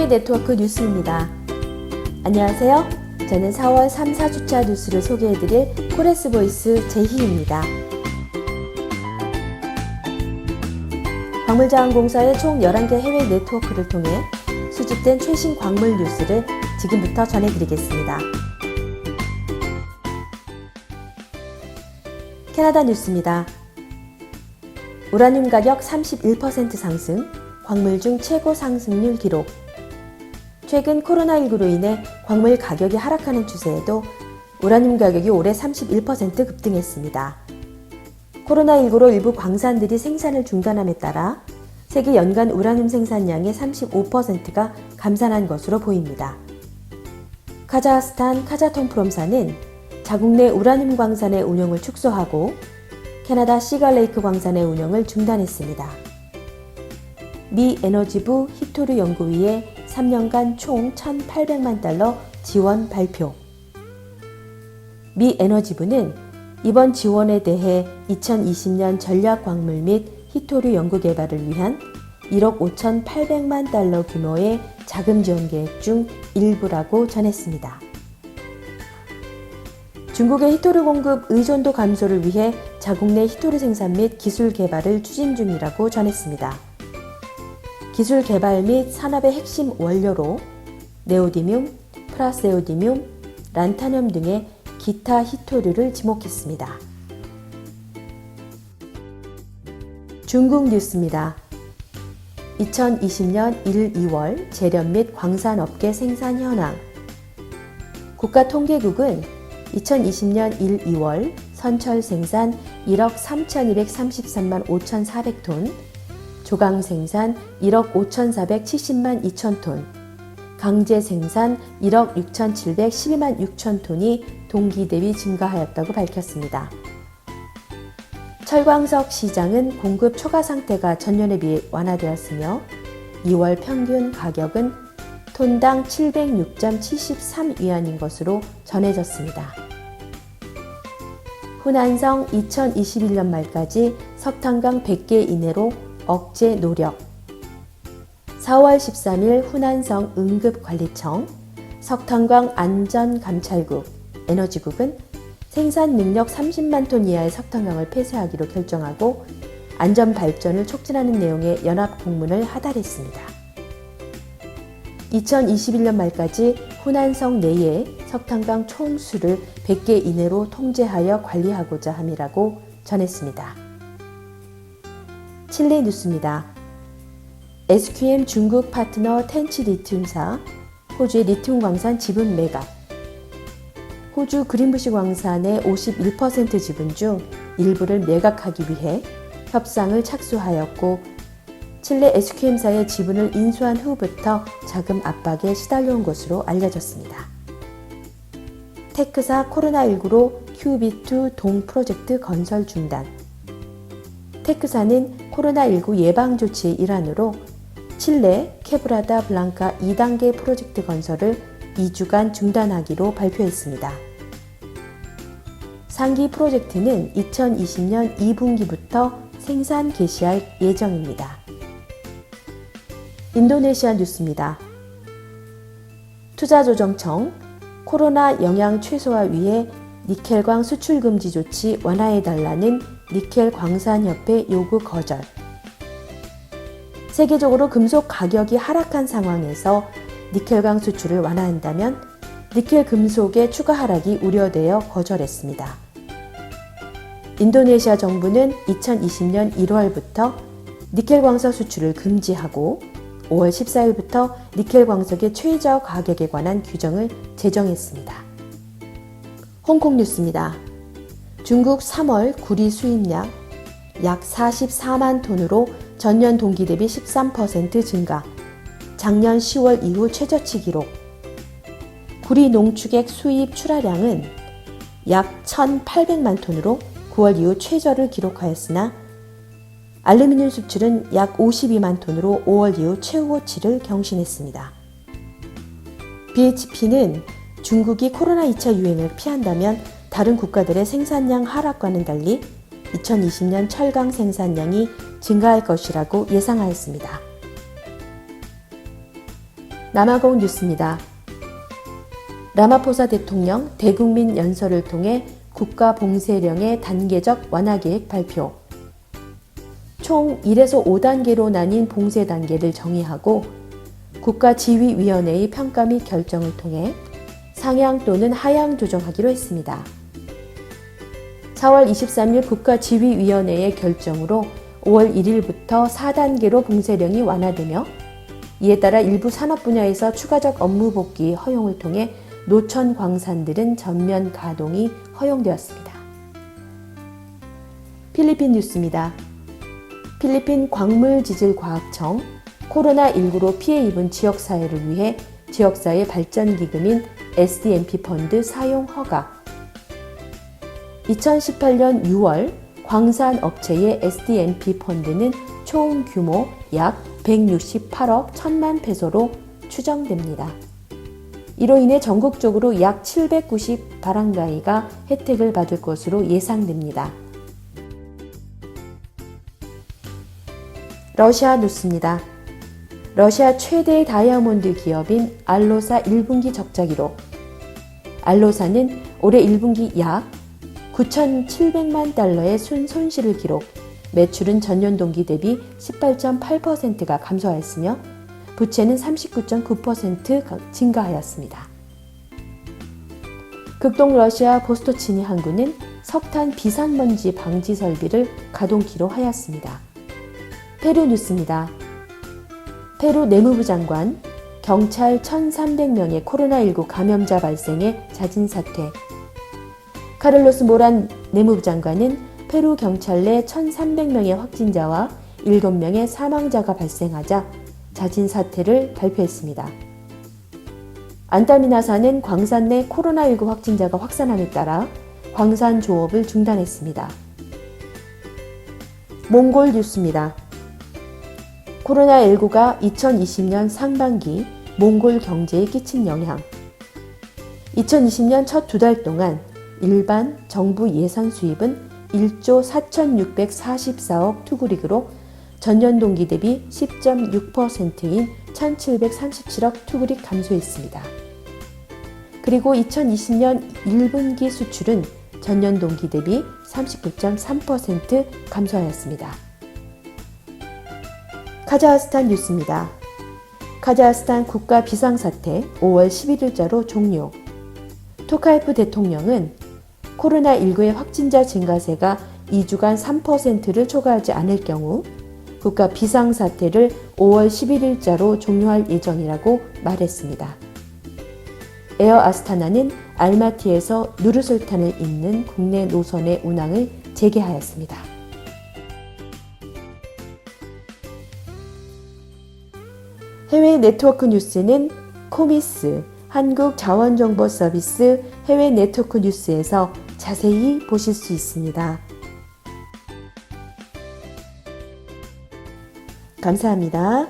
네트워크 뉴스입니다. 안녕하세요. 저는 4월 3, 4주차 뉴스를 소개해드릴 코레스보이스 제희입니다. 광물자원공사의 총 11개 해외 네트워크를 통해 수집된 최신 광물 뉴스를 지금부터 전해드리겠습니다. 캐나다 뉴스입니다. 우라늄 가격 31% 상승, 광물 중 최고 상승률 기록. 최근 코로나19로 인해 광물 가격이 하락하는 추세에도 우라늄 가격이 올해 31% 급등했습니다. 코로나19로 일부 광산들이 생산을 중단함에 따라 세계 연간 우라늄 생산량의 35%가 감산한 것으로 보입니다. 카자흐스탄 카자톰프롬사는 자국 내 우라늄 광산의 운영을 축소하고 캐나다 시갈레이크 광산의 운영을 중단했습니다. 미 에너지부 히토류 연구위의 3년간 총 1,800만 달러 지원 발표. 미 에너지부는 이번 지원에 대해 2020년 전략 광물 및 히토류 연구 개발을 위한 1억 5,800만 달러 규모의 자금 지원 계획 중 일부라고 전했습니다. 중국의 히토류 공급 의존도 감소를 위해 자국 내 히토류 생산 및 기술 개발을 추진 중이라고 전했습니다. 기술 개발 및 산업의 핵심 원료로 네오디뮴, 프라세오디뮴, 란타늄 등의 기타 히토류를 지목했습니다. 중국 뉴스입니다. 2020년 1, 2월 재련 및 광산업계 생산 현황. 국가통계국은 2020년 1, 2월 선철 생산 1억 3,233만 5,400톤, 조강 생산 1억 5,470만 2천 톤, 강제 생산 1억 6,712만 6천 톤이 동기 대비 증가하였다고 밝혔습니다. 철광석 시장은 공급 초과 상태가 전년에 비해 완화되었으며 2월 평균 가격은 톤당 706.73위안인 것으로 전해졌습니다. 후난성 2021년 말까지 석탄강 100개 이내로 억제 노력. 4월 13일 후난성 응급관리청, 석탄광 안전감찰국, 에너지국은 생산 능력 30만 톤 이하의 석탄광을 폐쇄하기로 결정하고 안전발전을 촉진하는 내용의 연합공문을 하달했습니다. 2021년 말까지 후난성 내에 석탄광 총수를 100개 이내로 통제하여 관리하고자 함이라고 전했습니다. 칠레 뉴스입니다. SQM 중국 파트너 텐치 리튬사 호주의 리튬 광산 지분 매각. 호주 그린부시 광산의 51% 지분 중 일부를 매각하기 위해 협상을 착수하였고 칠레 SQM사의 지분을 인수한 후부터 자금 압박에 시달려온 것으로 알려졌습니다. 테크사 코로나19로 QB2 동 프로젝트 건설 중단. 테크사는 코로나19 예방 조치의 일환으로 칠레 케브라다 블랑카 2단계 프로젝트 건설을 2주간 중단하기로 발표했습니다. 상기 프로젝트는 2020년 2분기부터 생산 개시할 예정입니다. 인도네시아 뉴스입니다. 투자조정청, 코로나 영향 최소화 위해 니켈광 수출 금지 조치 완화해달라는 니켈 광산협회 요구 거절. 세계적으로 금속 가격이 하락한 상황에서 니켈광 수출을 완화한다면 니켈 금속의 추가 하락이 우려되어 거절했습니다. 인도네시아 정부는 2020년 1월부터 니켈 광석 수출을 금지하고 5월 14일부터 니켈 광석의 최저 가격에 관한 규정을 제정했습니다. 홍콩 뉴스입니다. 중국 3월 구리 수입량 약 44만 톤으로 전년 동기 대비 13% 증가, 작년 10월 이후 최저치 기록. 구리 농축액 수입 출하량은 약 1,800만 톤으로 9월 이후 최저를 기록하였으나 알루미늄 수출은 약 52만 톤으로 5월 이후 최고치를 경신했습니다. BHP는 중국이 코로나 2차 유행을 피한다면 다른 국가들의 생산량 하락과는 달리 2020년 철강 생산량이 증가할 것이라고 예상하였습니다. 남아공 뉴스입니다. 라마포사 대통령 대국민 연설을 통해 국가 봉쇄령의 단계적 완화 계획 발표. 총 1에서 5단계로 나뉜 봉쇄 단계를 정의하고 국가지휘위원회의 평가 및 결정을 통해 상향 또는 하향 조정하기로 했습니다. 4월 23일 국가지휘위원회의 결정으로 5월 1일부터 4단계로 봉쇄령이 완화되며 이에 따라 일부 산업 분야에서 추가적 업무 복귀 허용을 통해 노천 광산들은 전면 가동이 허용되었습니다. 필리핀 뉴스입니다. 필리핀 광물지질과학청 코로나19로 피해 입은 지역사회를 위해 지역사회 발전기금인 SDMP 펀드 사용 허가. 2018년 6월 광산업체의 SDMP 펀드는 총 규모 약 168억 1천만 페소로 추정됩니다. 이로 인해 전국적으로 약 790바랑가이가 혜택을 받을 것으로 예상됩니다. 러시아 뉴스입니다. 러시아 최대 다이아몬드 기업인 알로사 1분기 적자 기록. 알로사는 올해 1분기 약 9,700만 달러의 순손실을 기록, 매출은 전년 동기 대비 18.8%가 감소하였으며 부채는 39.9% 증가하였습니다. 극동 러시아 보스토치니 항구는 석탄 비산먼지 방지 설비를 가동키로 하였습니다. 페루 뉴스입니다. 페루 내무부 장관, 경찰 1,300명의 코로나19 감염자 발생에 자진 사퇴. 카를로스 모란 내무부 장관은 페루 경찰 내 1,300명의 확진자와 7명의 사망자가 발생하자 자진 사퇴를 발표했습니다. 안타미나사는 광산 내 코로나19 확진자가 확산함에 따라 광산 조업을 중단했습니다. 몽골 뉴스입니다. 코로나19가 2020년 상반기 몽골 경제에 끼친 영향. 2020년 첫 두 달 동안 일반 정부 예산 수입은 1조 4,644억 투구릭으로 전년 동기 대비 10.6%인 1,737억 투구릭 감소했습니다. 그리고 2020년 1분기 수출은 전년 동기 대비 39.3% 감소하였습니다. 카자흐스탄 뉴스입니다. 카자흐스탄 국가 비상사태 5월 11일자로 종료. 토카예프 대통령은 코로나19의 확진자 증가세가 2주간 3%를 초과하지 않을 경우 국가 비상사태를 5월 11일자로 종료할 예정이라고 말했습니다. 에어 아스타나는 알마티에서 누르술탄을 잇는 국내 노선의 운항을 재개하였습니다. 해외 네트워크 뉴스는 코미스 한국자원정보서비스 해외 네트워크 뉴스에서 자세히 보실 수 있습니다. 감사합니다.